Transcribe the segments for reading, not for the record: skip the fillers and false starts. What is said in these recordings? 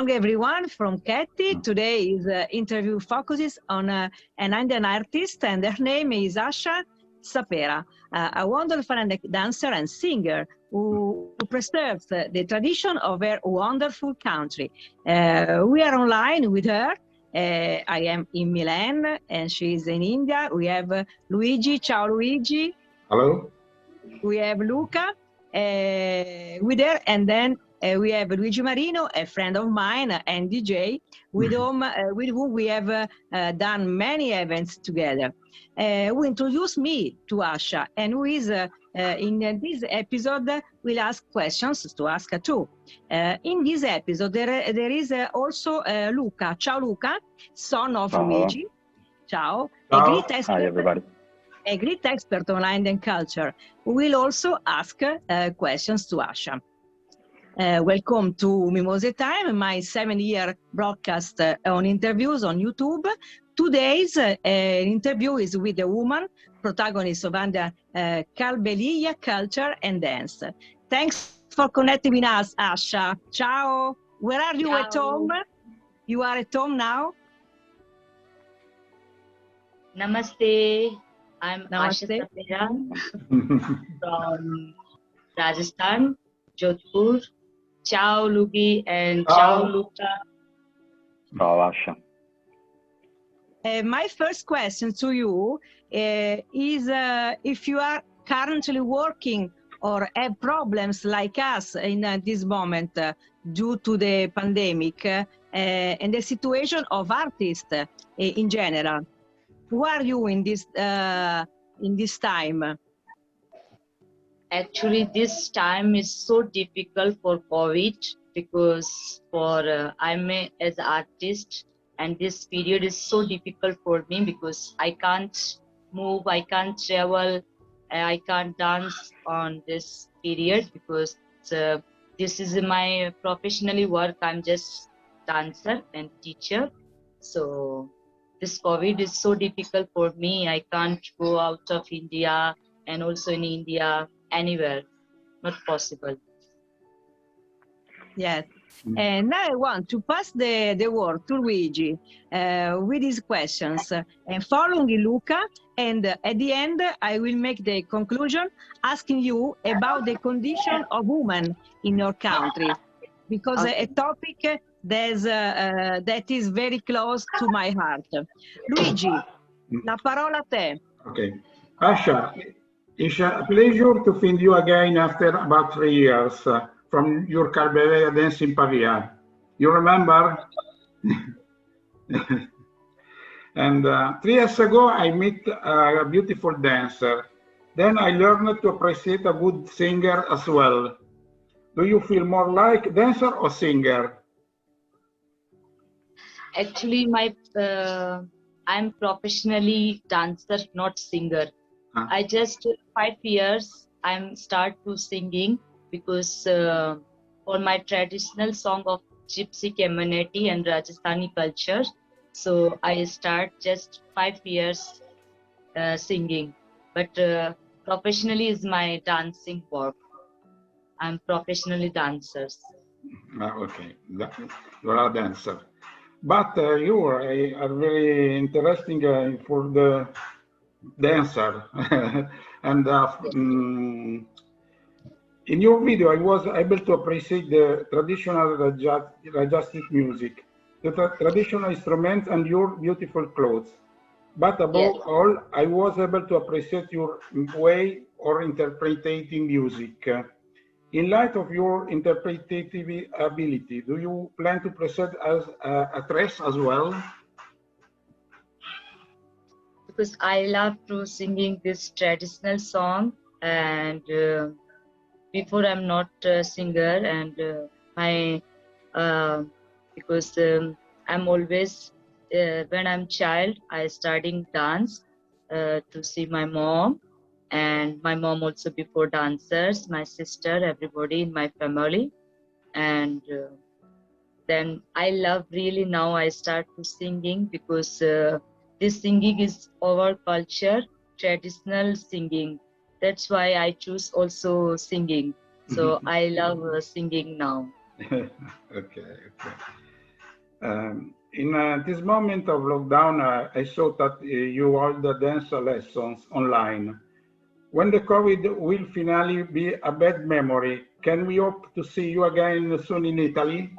Everyone from Katy. Today's interview focuses on an Indian artist, and her name is Aasha Sapera, a wonderful dancer and singer who preserves the tradition of her wonderful country. We are online with her. I am in Milan and she is in India. We have Luigi. Ciao, Luigi. Hello. We have Luca with her, and then we have Dj Marino, a friend of mine and DJ, with whom we have done many events together. Who introduced me to Asha, and who is in this episode will ask questions to Asha too. In this episode there is also Luca. Ciao Luca, son of Luigi. Ciao. Ciao. Hi everybody. A great expert on Indian culture, who will also ask questions to Asha. Welcome to MIMOSE Time, my 7-year broadcast on interviews on YouTube. Today's interview is with a woman, protagonist of under Kalbeliya culture and dance. Thanks for connecting with us, Asha. Ciao. Where are you? Ciao. At home? You are at home now? Namaste. I'm Aasha Sapera from Rajasthan, Jodhpur. Ciao, Lugi, and ciao, Luca. Ciao, Asha. My first question to you is if you are currently working or have problems like us in this moment due to the pandemic and the situation of artists in general. Who are you in this time? Actually, this time is so difficult for COVID because I'm as an artist, and this period is so difficult for me because I can't move, I can't travel, I can't dance on this period because this is my professionally work. I'm just dancer and teacher. So this COVID is so difficult for me. I can't go out of India and also in India, anywhere, not possible. Yes. And now I want to pass the word to Luigi with his questions and following Luca. And at the end, I will make the conclusion asking you about the condition of women in your country, because a topic that is very close to my heart. Luigi, la parola a te. Okay. Asha, it's a pleasure to find you again after about 3 years from your Kableleya dance in Pavia. You remember? And 3 years ago, I met a beautiful dancer. Then I learned to appreciate a good singer as well. Do you feel more like dancer or singer? Actually, I'm professionally dancer, not singer. I just 5 years I'm start to singing because for my traditional song of gypsy community and Rajasthani culture. So I start just 5 years singing, but professionally is my dancing work. I'm professionally dancers. Okay, you are a dancer. But you are very interesting for the dancer. And in your video, I was able to appreciate the traditional Rajasthan music, the traditional instruments and your beautiful clothes. But above all, I was able to appreciate your way of interpreting music. In light of your interpretative ability, do you plan to present as a dress as well? Because I love to singing this traditional song, and before I'm not a singer, and because I'm always, when I'm child, I studying dance to see my mom, and my mom also before dancers, my sister, everybody in my family. And then I love really now I start to singing because this singing is our culture, traditional singing. That's why I choose also singing. So I love singing now. Okay, okay. In this moment of lockdown, I saw that you hold the dance lessons online. When the COVID will finally be a bad memory, can we hope to see you again soon in Italy?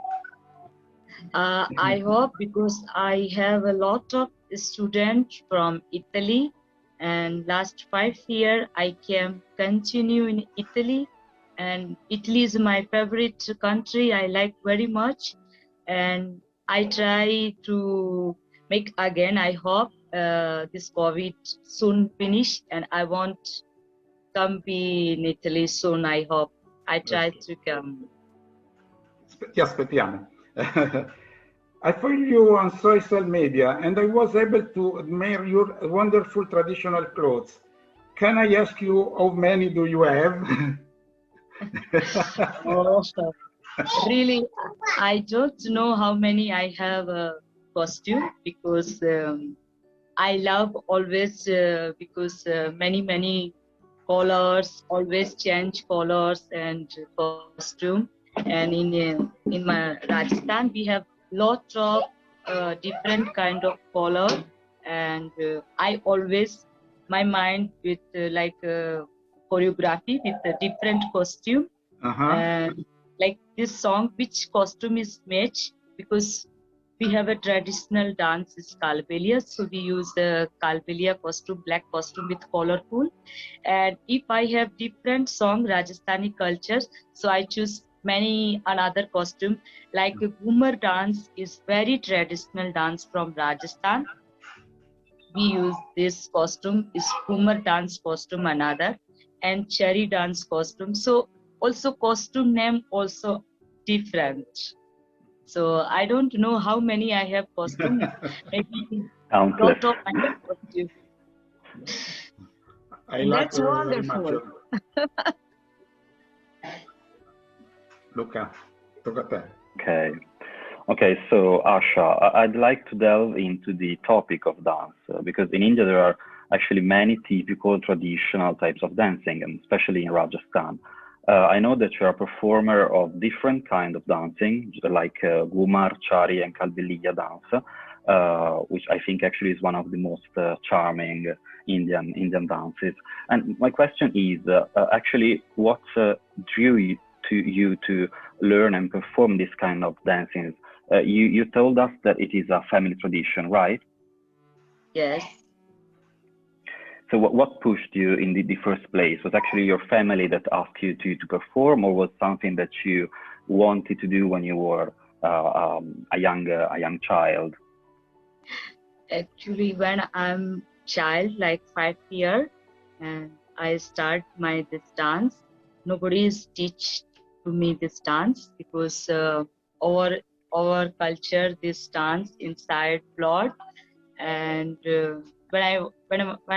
I hope, because I have a lot of students from Italy, and last 5 years I can continue in Italy, and Italy is my favorite country. I like very much, and I try to make again. I hope this COVID soon finish, and I want come be in Italy soon. I hope I try to come. Ti aspettiamo. I follow you on social media and I was able to admire your wonderful traditional clothes. Can I ask you how many do you have? Oh, really, I don't know how many I have a costume, because I love always because many colors, always change colors and costume. And in my Rajasthan we have lot of different kind of color, and I always my mind with choreography with a different costume. And like this song, which costume is match, because we have a traditional dance is Kalbeliya, so we use the Kalbeliya costume, black costume with colorful. And if I have different song Rajasthani cultures, so I choose many another costume. Like Ghumar dance is very traditional dance from Rajasthan. We use this costume is Ghumar dance costume another, and cherry dance costume. So also costume name also different. So I don't know how many I have costume. Maybe Countless. lot of I have costume. I like That's very much. wonderful. Luca, tocca a te. Okay. Okay, so Asha, I'd like to delve into the topic of dance because in India there are actually many typical traditional types of dancing, and especially in Rajasthan. I know that you're a performer of different kind of dancing, like Ghumar, Chari, and Kalbeliya dance, which I think actually is one of the most charming Indian dances. And my question is actually, what drew you to learn and perform this kind of dancing? You told us that it is a family tradition, right? Yes. So what pushed you in the first place? Was actually your family that asked you to perform, or was something that you wanted to do when you were a young child? Actually, when I'm child, like 5 years, and I start this dance, nobody is teach to me this dance, because our culture this dance inside blood. And when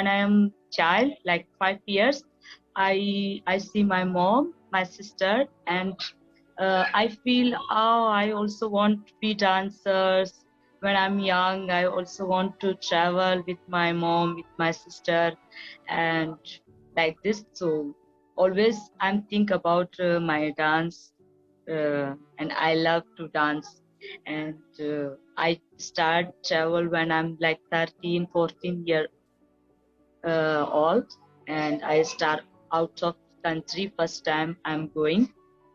I am child, like 5 years, I see my mom, my sister, and I feel, oh, I also want to be dancers. When I'm young, I also want to travel with my mom, with my sister, and like this. So always I'm think about my dance, and I love to dance. And I start travel when I'm like 13, 14 year old, and I start out of country. First time I'm going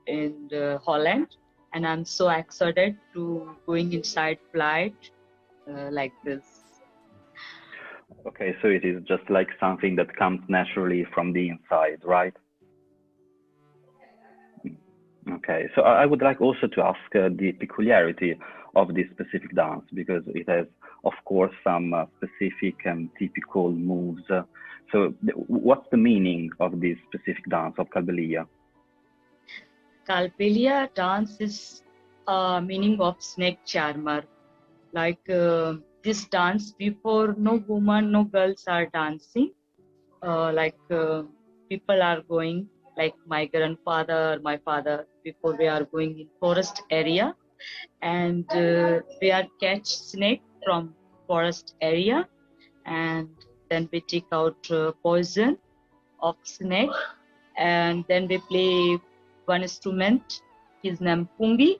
in Holland, and I'm so excited to going inside flight like this. Okay, so it is just like something that comes naturally from the inside, right? Okay, so I would like also to ask the peculiarity of this specific dance, because it has, of course, some specific and typical moves. So what's the meaning of this specific dance of Kalbeliya? Kalbeliya dance is meaning of snake charmer. like this dance before no woman, no girls are dancing. People are going, like my grandfather, my father, before we are going in forest area, and we are catch snake from forest area, and then we take out poison of snake, and then we play one instrument, his name pungi,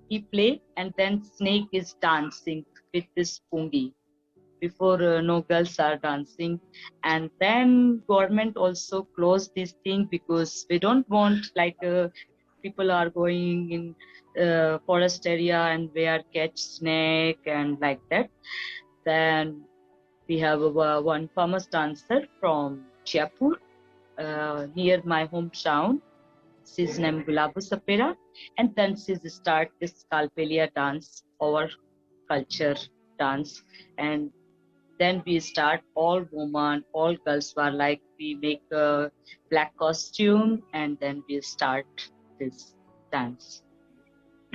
he play, and then snake is dancing with this pungi before no girls are dancing. And then government also closed this thing because we don't want like people are going in forest area and we are catch snake and like that. Then we have one famous dancer from Jaipur near my hometown. She's named Aasha Sapera, and then she start this Kalbeliya dance, our culture dance. And then we start, all women, all girls were like, we make a black costume, and then we start this dance.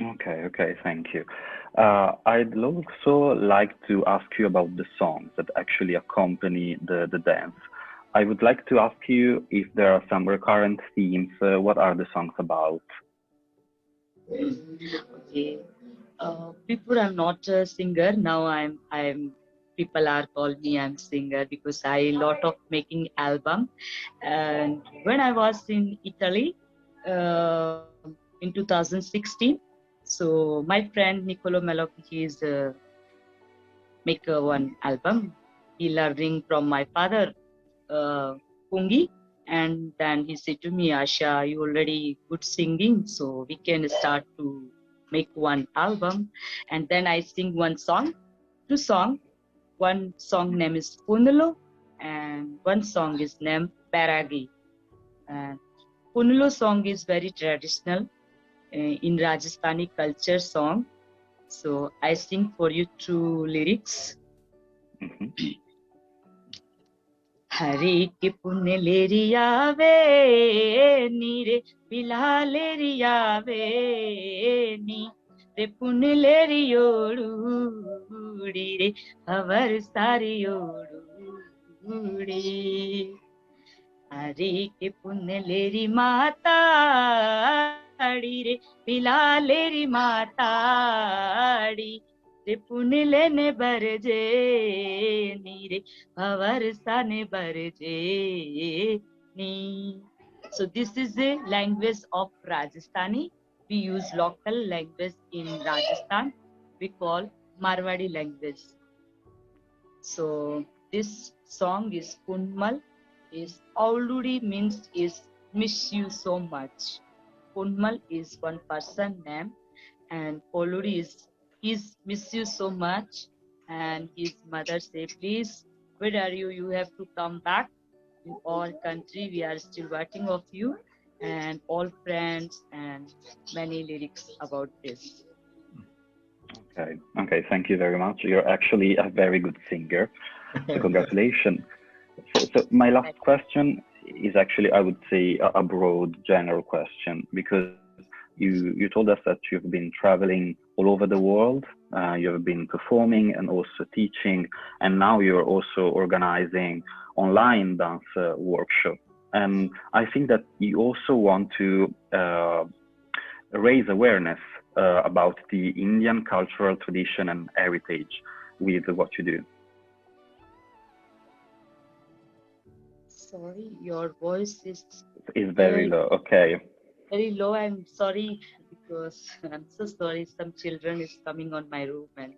Okay, thank you. I'd also like to ask you about the songs that actually accompany the dance. I would like to ask you if there are some recurrent themes. What are the songs about? Okay. Before I'm not a singer, now I'm people are call me I'm singer because I lot of making album. And when I was in Italy in 2016, so my friend Nicolo Melocchi, he's make one album. He learning from my father Pungi, and then he said to me, Asha, you already good singing, so we can start to make one album. And then I sing one song, two song. One song name is Punulo, and one song is named Baragi. And Punulo song is very traditional in Rajasthani culture song. So I sing for you two lyrics. Mhm. हरे के पुण्य लेरिया वे नीरे पिला लेरिया वे नी रे पुण्य लेरियोड़ी रे हवर सारियोड़ी हरे के पुण्य लेरी माताड़ी रे पिला लेरी माताड़ी रे पुण्य लेने बरजे नीरे Vavarasane Barjeni. So this is the language of Rajasthani. We use local language in Rajasthan. We call Marwadi language. So this song is Punmal. Is already means is miss you so much. Punmal is one person name, and Poluri is miss you so much. And his mother say, please, where are you? You have to come back. In all country, we are still waiting of you, and all friends, and many lyrics about this. Okay, thank you very much. You're actually a very good singer. So congratulations. So my last question is actually, I would say, a broad general question, because you told us that you've been traveling all over the world. You have been performing and also teaching, and now you're also organizing online dance workshop. And I think that you also want to raise awareness about the Indian cultural tradition and heritage with what you do. Sorry, your voice is very low. Okay. Very low. I'm sorry because I'm so sorry. Some children is coming on my room and.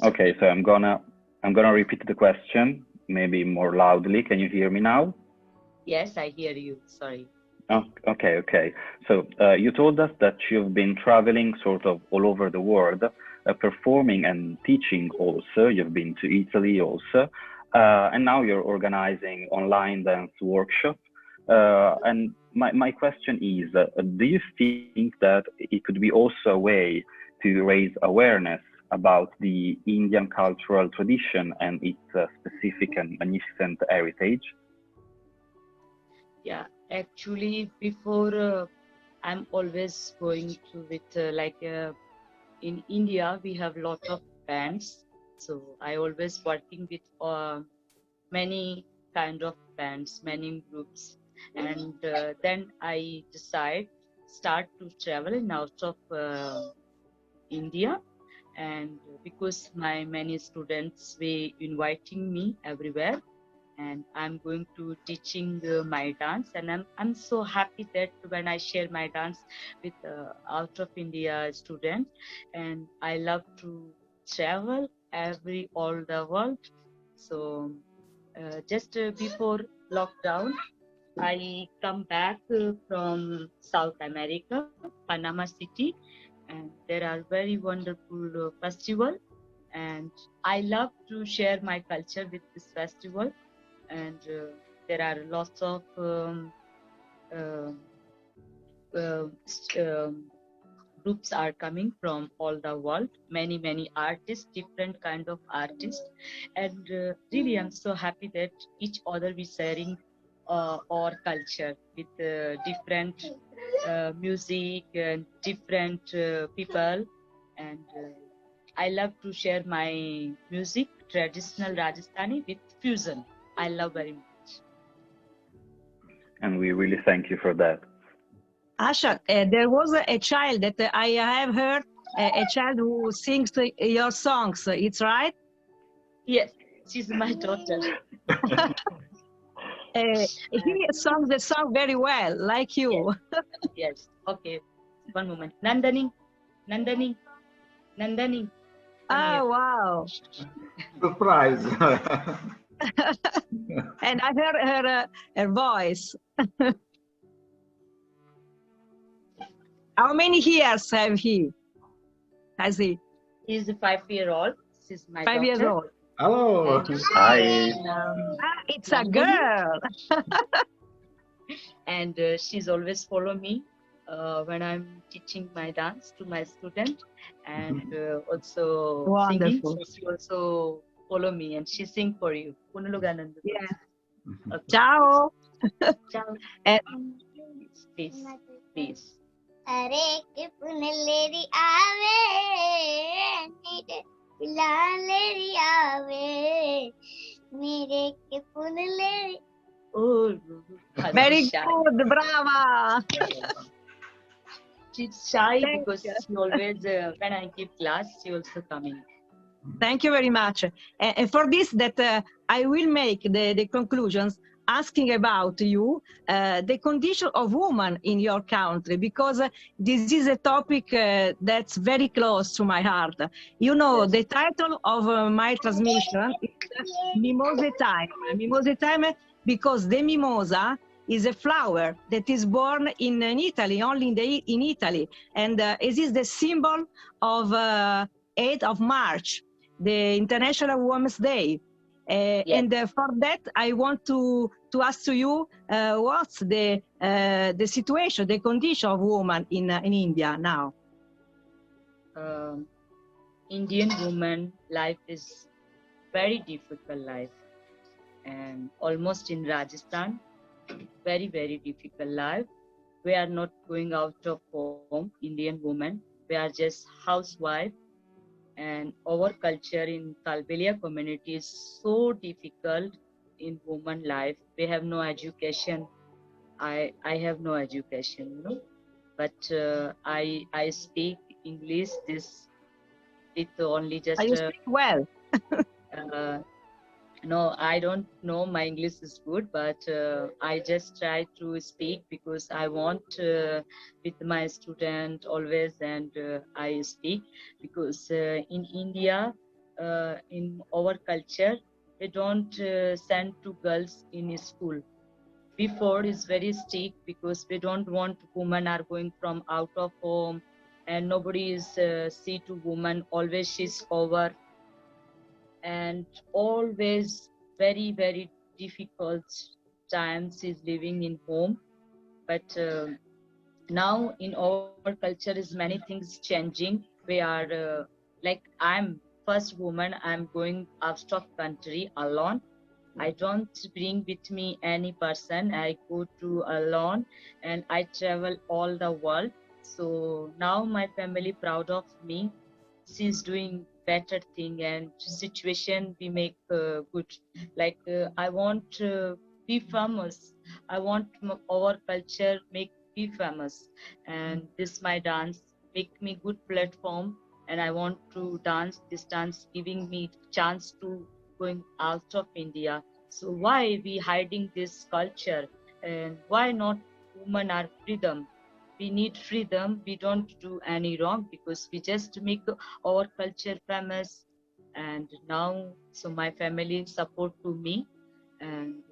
Okay, so I'm gonna repeat the question, maybe more loudly. Can you hear me now? Yes, I hear you. Sorry. Oh, okay. So you told us that you've been traveling sort of all over the world, performing and teaching also. You've been to Italy also, and now you're organizing online dance workshop. And my question is, do you think that it could be also a way to raise awareness about the Indian cultural tradition and its specific and magnificent heritage? Yeah, actually, before I'm always going to with in India we have lot of bands. So I always working with many kind of bands, many groups, and then I start to travel in out of India, and because my many students were inviting me everywhere, and I'm going to teaching my dance, and I'm so happy that when I share my dance with out of India student, and I love to travel all the world. So just before lockdown, I come back from South America, Panama City, and there are very wonderful festival, and I love to share my culture with this festival, and there are lots of uh, uh, groups are coming from all the world, many artists, different kind of artists, and really I'm so happy that each other we sharing our culture with different music and different people, and I love to share my music, traditional Rajasthani with fusion. I love very much. And we really thank you for that. Asha, there was a child that I have heard, a child who sings your songs. It's right? Yes, she's my daughter. He sung the song very well, like you. Yes. Okay. One moment. Nandani, Nandani, Nandani. Oh, wow. Surprise. And I heard her voice. How many years has he? He's a 5-year-old. She's my 5 years daughter. old. Hello. Hi. It's a Nandani. girl. And she's always follow me when I'm teaching my dance to my student, and also singing. Wonderful. So she also follow me and she sing for you. Yeah. Okay. Ciao. Ciao. And Please, please. अरे के पुनलेरी आवे नीरे पुलालेरी आवे मेरे के पुनलेरी. Oh, very shy. good, brava. She's shy Thank because you. she always, when I give class, she also coming. Thank you very much. And for this, that I will make the conclusions asking about you, the condition of women in your country, because this is a topic that's very close to my heart. You know, Yes. the title of my transmission is Mimose Time. Mimose Time because the mimosa is a flower that is born in Italy, only in Italy, and it is the symbol of 8th of March, the International Women's Day. Yes. And for that, I want to ask to you what's the situation, the condition of women in India now. Indian woman life is very difficult life, and almost in Rajasthan, very difficult life. We are not going out of home, Indian women. We are just housewife, and our culture in Kalbeliya community is so difficult in woman life. We have no education. I have no education, you know, but I speak English this with only just You speak well. no, I don't know my English is good, but I just try to speak because I want with my student always, and I speak because in India, in our culture, they don't send two girls in school. Before is very strict because we don't want women are going from out of home, and nobody is see to woman. Always she's over, and always very difficult times is living in home. But now in our culture is many things changing. We are like I'm first woman, I'm going out of country alone. I don't bring with me any person. I go to alone and I travel all the world. So now my family proud of me. She's doing better thing, and situation we make good. Like I want to be famous. I want our culture make be famous, and this my dance make me good platform, and I want to dance. This dance giving me chance to going out of India. So why we hiding this culture, and why not women are freedom? We need freedom. We don't do any wrong because we just make our culture famous. And now, so my family support to me, and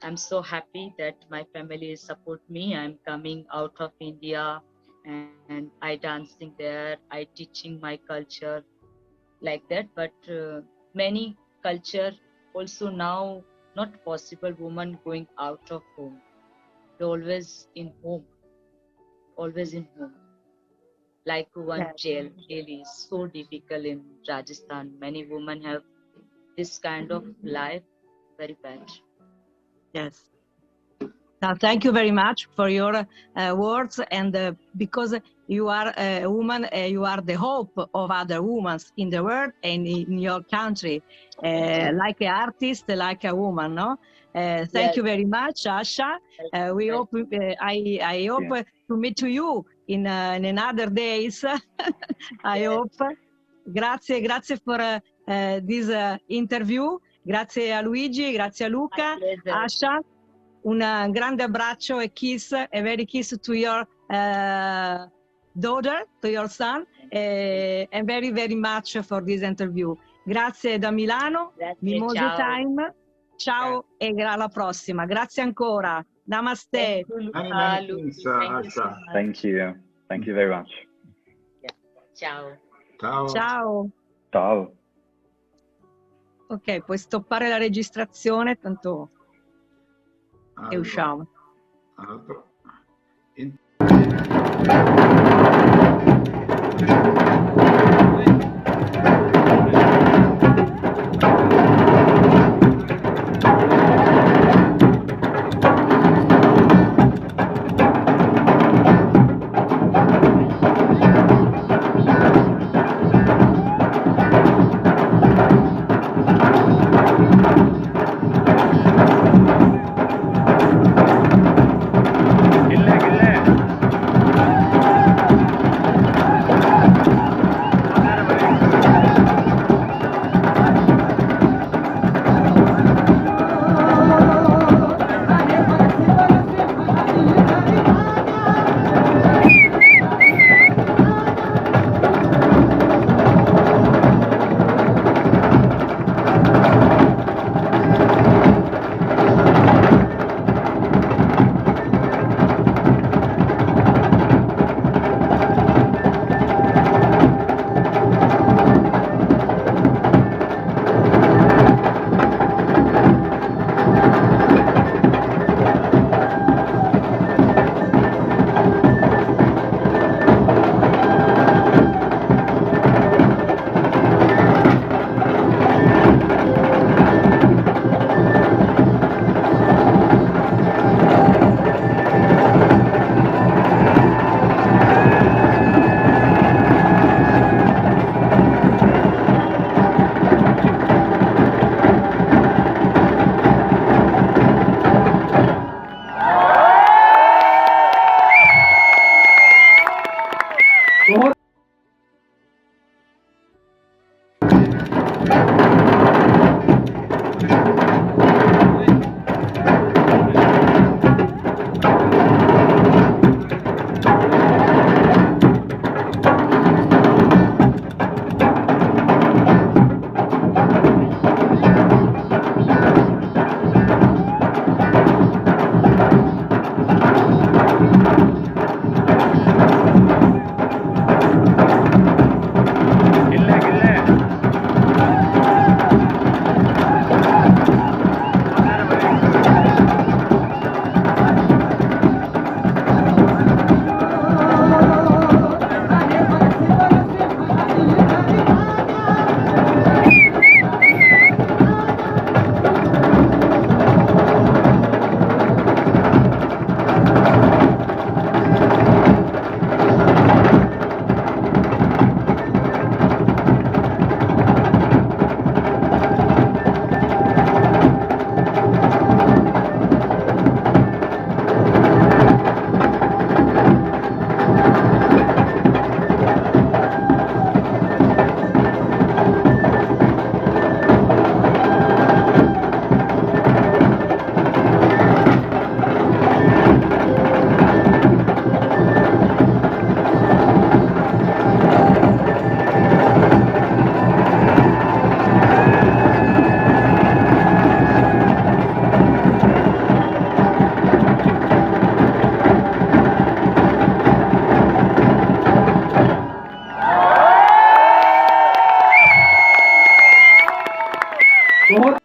I'm so happy that my family support me. I'm coming out of India, and I dancing there. I teaching my culture like that. But many culture also now not possible. Woman going out of home. They always in home. Always in home. Like one jail. Jail is so difficult in Rajasthan. Many women have this kind of life, very bad. Yes. Now, thank you very much for your words, and because you are a woman, you are the hope of other women in the world and in your country, like an artist, like a woman, no? Thank you very much, Asha. We hope, I hope to meet to you in another days. I hope. Grazie, grazie for this interview. Grazie a Luigi, grazie a Luca, Asha. Un grande abbraccio e kiss, a very kiss to your daughter, to your son, and very, very much for this interview. Grazie da Milano, Mimose ciao. Time. Ciao e alla prossima. Grazie ancora. Namaste. Thank you. Thank you very much. Ciao. Ciao. Ciao. Ciao. Ok, puoi stoppare la registrazione, tanto e usciamo. बहुत